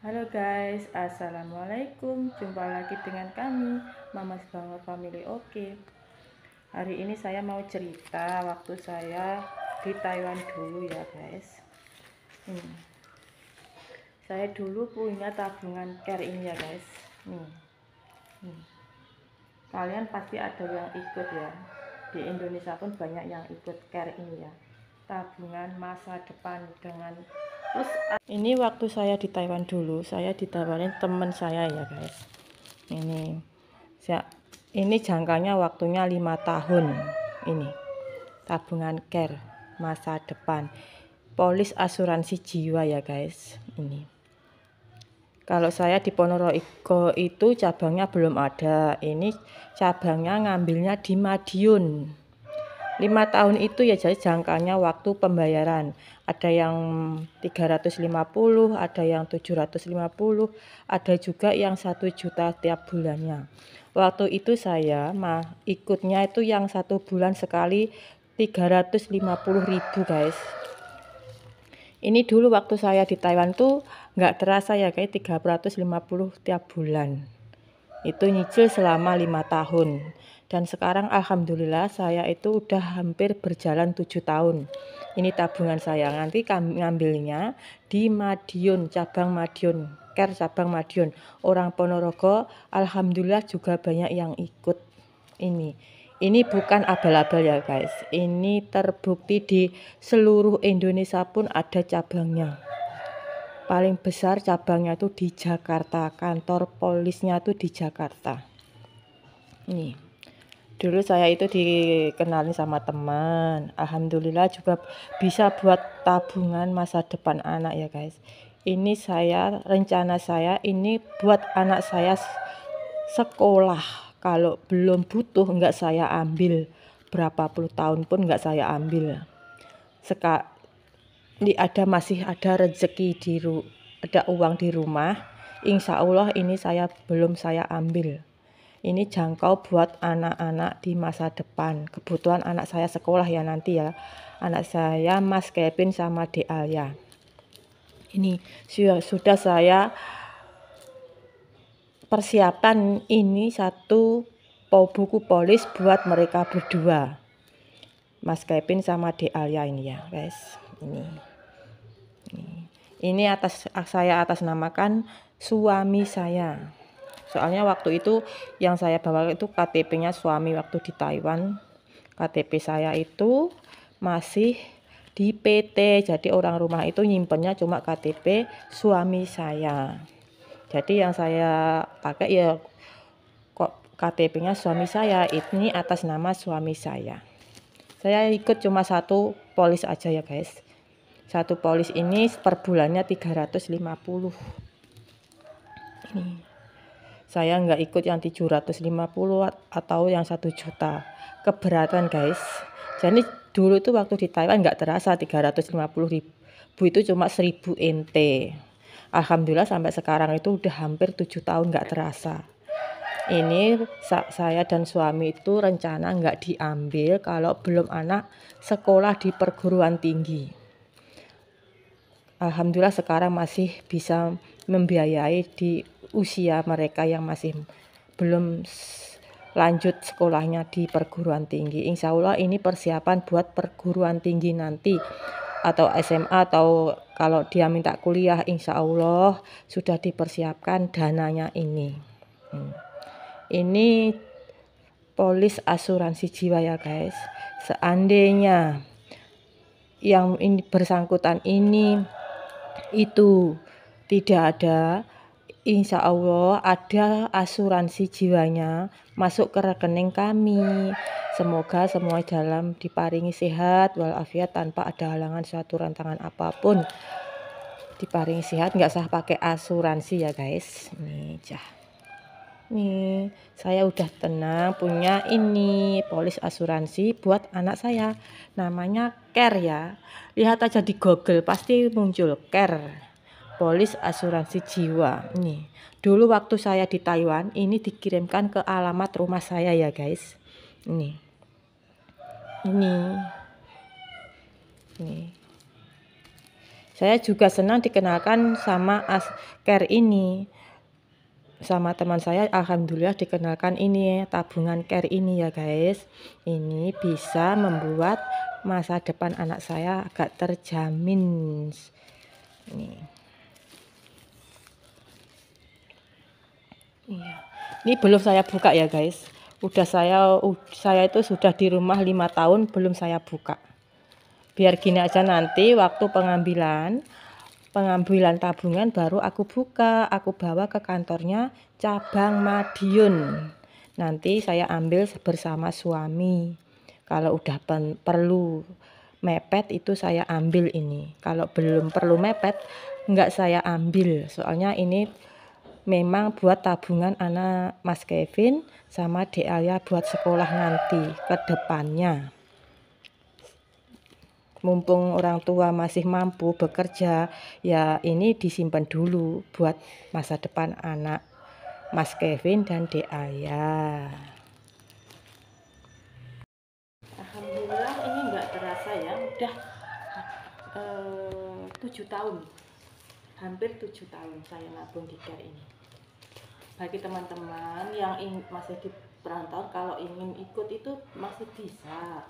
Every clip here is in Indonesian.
Halo guys, assalamualaikum. Jumpa lagi dengan kami, Mama's Bango Family. Oke, hari ini saya mau cerita waktu saya di Taiwan dulu ya guys. Saya dulu punya tabungan care ini ya guys. Nih. Kalian pasti ada yang ikut ya. Di Indonesia pun banyak yang ikut care ini ya. Tabungan masa depan dengan plus. Ini waktu saya di Taiwan dulu, saya ditawarin teman saya ya guys. Ini jangkanya waktunya 5 tahun. Ini tabungan care masa depan, polis asuransi jiwa ya guys. Ini kalau saya di Ponorogo itu cabangnya belum ada. Ini cabangnya ngambilnya di Madiun. 5 tahun itu ya, jadi jangkanya waktu pembayaran ada yang 350, ada yang 750, ada juga yang 1 juta tiap bulannya. Waktu itu saya ikutnya itu yang 1 bulan sekali 350.000 guys. Ini dulu waktu saya di Taiwan tuh nggak terasa ya kayak 350 tiap bulan. Itu nyicil selama 5 tahun. Dan sekarang alhamdulillah saya itu udah hampir berjalan 7 tahun. Ini tabungan saya. Nanti kami ngambilnya di Madiun, cabang Madiun, care cabang Madiun. Orang Ponorogo alhamdulillah juga banyak yang ikut ini. Ini bukan abal-abal ya guys. Ini terbukti di seluruh Indonesia pun ada cabangnya. Paling besar cabangnya itu di Jakarta, kantor polisnya itu di Jakarta. Nih, dulu saya itu dikenalin sama teman. Alhamdulillah juga bisa buat tabungan masa depan anak ya guys. Ini rencana saya ini buat anak saya sekolah. Kalau belum butuh enggak saya ambil, berapa puluh tahun pun enggak saya ambil. Masih ada rezeki ada uang di rumah, insya Allah ini belum saya ambil. Ini jangkau buat anak-anak di masa depan, kebutuhan anak saya sekolah ya nanti ya. Anak saya Mas Kevin sama De Alia. Ini sudah saya persiapan ini satu buku polis buat mereka berdua, Mas Kevin sama De Alia ini ya guys. Ini saya atas namakan suami saya. Soalnya waktu itu yang saya bawa itu KTP-nya suami waktu di Taiwan. KTP saya itu masih di PT. Jadi orang rumah itu nyimpennya cuma KTP suami saya. Jadi yang saya pakai ya kok KTP-nya suami saya. Ini atas nama suami saya. Saya ikut cuma satu polis aja ya guys. Satu polis ini per bulannya 350. Ini saya nggak ikut yang 750 atau yang 1 juta. Keberatan guys. Jadi dulu itu waktu di Taiwan nggak terasa 350.000 itu cuma 1000 NT. Alhamdulillah sampai sekarang itu udah hampir 7 tahun nggak terasa. Ini saya dan suami itu rencana nggak diambil kalau belum anak sekolah di perguruan tinggi. Alhamdulillah sekarang masih bisa membiayai di usia mereka yang masih belum lanjut sekolahnya di perguruan tinggi. Insya Allah ini persiapan buat perguruan tinggi nanti atau SMA, atau kalau dia minta kuliah insya Allah sudah dipersiapkan dananya ini. Ini polis asuransi jiwa ya guys. Seandainya yang ini bersangkutan ini itu tidak ada, insya Allah ada asuransi jiwanya masuk ke rekening kami. Semoga semua dalam diparingi sehat walafiat tanpa ada halangan suatu rantangan apapun. Diparingi sehat, nggak usah pakai asuransi ya guys. Nih saya udah tenang punya ini polis asuransi buat anak saya, namanya Care ya. Lihat aja di Google pasti muncul Care, polis asuransi jiwa. Nih dulu waktu saya di Taiwan ini dikirimkan ke alamat rumah saya ya guys. Ini Saya juga senang dikenalkan sama care ini. Sama teman saya alhamdulillah dikenalkan ini tabungan care ini ya guys. Ini bisa membuat masa depan anak saya agak terjamin. Nih. Iya. Ini belum saya buka ya guys. Saya itu sudah di rumah 5 tahun belum saya buka. Biar gini aja, nanti waktu pengambilan tabungan baru aku buka, aku bawa ke kantornya cabang Madiun. Nanti saya ambil bersama suami. Kalau udah perlu mepet itu saya ambil ini. Kalau belum perlu mepet enggak saya ambil. Soalnya ini memang buat tabungan anak Mas Kevin sama Dek Alia buat sekolah nanti ke depannya. Mumpung orang tua masih mampu bekerja, ya ini disimpan dulu buat masa depan anak Mas Kevin dan Dek Aya. Alhamdulillah ini nggak terasa ya, udah 7 tahun, hampir 7 tahun saya nabung di care ini. Bagi teman-teman yang masih di perantauan, kalau ingin ikut itu masih bisa.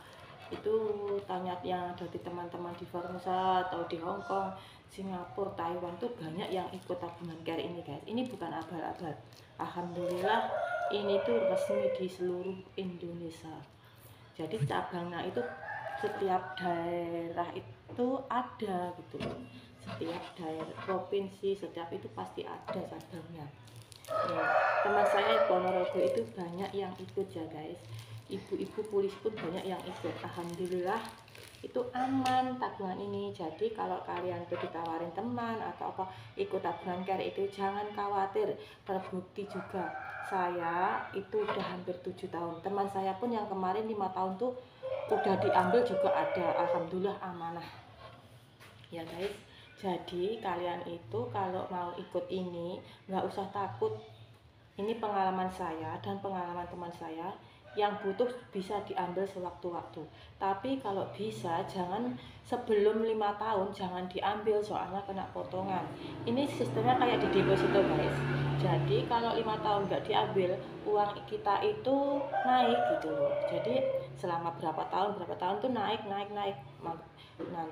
Itu tanya yang ada di teman-teman di Formosa atau di Hong Kong, Singapura, Taiwan tuh banyak yang ikut tabungan care ini guys. Ini bukan abal-abal. Alhamdulillah ini tuh resmi di seluruh Indonesia. Jadi cabangnya itu setiap daerah itu ada gitu loh. Setiap daerah provinsi, setiap itu pasti ada cabangnya. Ya, teman saya Ponorogo itu banyak yang ikut ya guys. Ibu-ibu polisi pun banyak yang ikut. Alhamdulillah itu aman tabungan ini. Jadi kalau kalian tuh ditawarin teman atau apa ikut tabungan care itu jangan khawatir. Terbukti juga saya itu udah hampir 7 tahun. Teman saya pun yang kemarin 5 tahun tuh udah diambil juga ada. Alhamdulillah amanah ya guys. Jadi kalian itu kalau mau ikut ini nggak usah takut. Ini pengalaman saya dan pengalaman teman saya. Yang butuh bisa diambil sewaktu-waktu. Tapi kalau bisa jangan sebelum 5 tahun jangan diambil, soalnya kena potongan. Ini sistemnya kayak di deposito guys. Jadi kalau 5 tahun nggak diambil, uang kita itu naik gitu loh. Jadi selama berapa tahun tuh naik. Nah,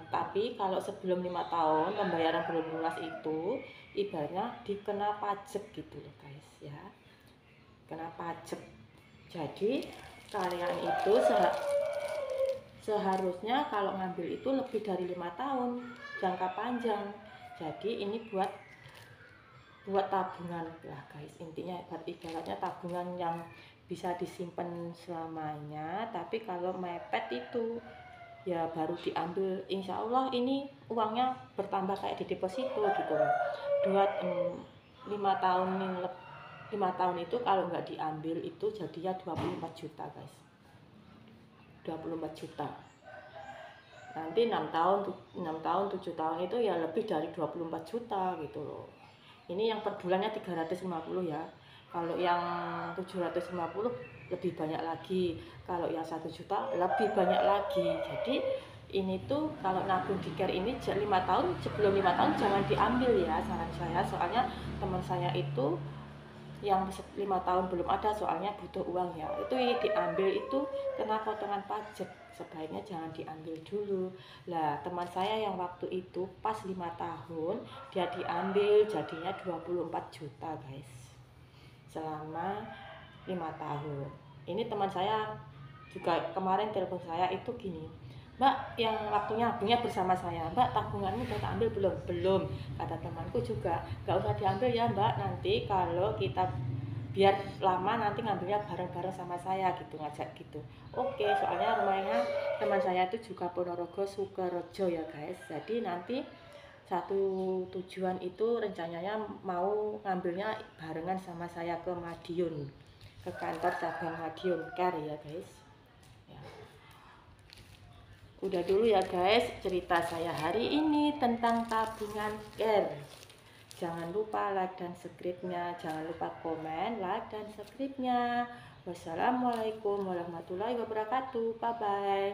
tapi kalau sebelum 5 tahun pembayaran belum lunas itu ibaratnya dikena pajak gitu loh guys ya. Kena pajak. Jadi kalian itu seharusnya kalau ngambil itu lebih dari 5 tahun, jangka panjang. Jadi ini buat tabungan lah guys, intinya ibaratnya tabungan yang bisa disimpan selamanya. Tapi kalau mepet itu ya baru diambil, insya Allah ini uangnya bertambah kayak di deposito gitu loh. 5 tahun itu kalau nggak diambil itu jadinya 24 juta guys, 24 juta. Nanti 6 tahun 7 tahun itu ya lebih dari 24 juta gitu loh. Ini yang per bulannya 350 ya. Kalau yang 750 lebih banyak lagi. Kalau yang 1 juta lebih banyak lagi. Jadi ini tuh kalau nabung di care ini 5 tahun, sebelum 5 tahun jangan diambil ya saran saya. Soalnya teman saya itu yang 5 tahun belum ada, soalnya butuh uang ya, itu diambil itu kena potongan pajak. Sebaiknya jangan diambil dulu. Lah teman saya yang waktu itu pas 5 tahun dia diambil jadinya 24 juta guys selama 5 tahun. Ini teman saya juga kemarin telepon saya itu gini, Mbak, yang waktunya nabungnya bersama saya, Mbak, tabunganmu udah tak ambil belum? Belum, kata temanku juga. Gak usah diambil ya Mbak, nanti kalau kita biar lama nanti ngambilnya bareng-bareng sama saya gitu, ngajak gitu. Oke, soalnya rumahnya teman saya itu juga Ponorogo Sukorejo ya guys. Jadi nanti satu tujuan itu rencananya mau ngambilnya barengan sama saya ke Madiun, ke kantor cabang Madiun Care ya guys. Udah dulu ya guys cerita saya hari ini tentang tabungan care. Jangan lupa like dan subscribe-nya, jangan lupa komen, like dan subscribe-nya. Wassalamualaikum warahmatullahi wabarakatuh. Bye bye.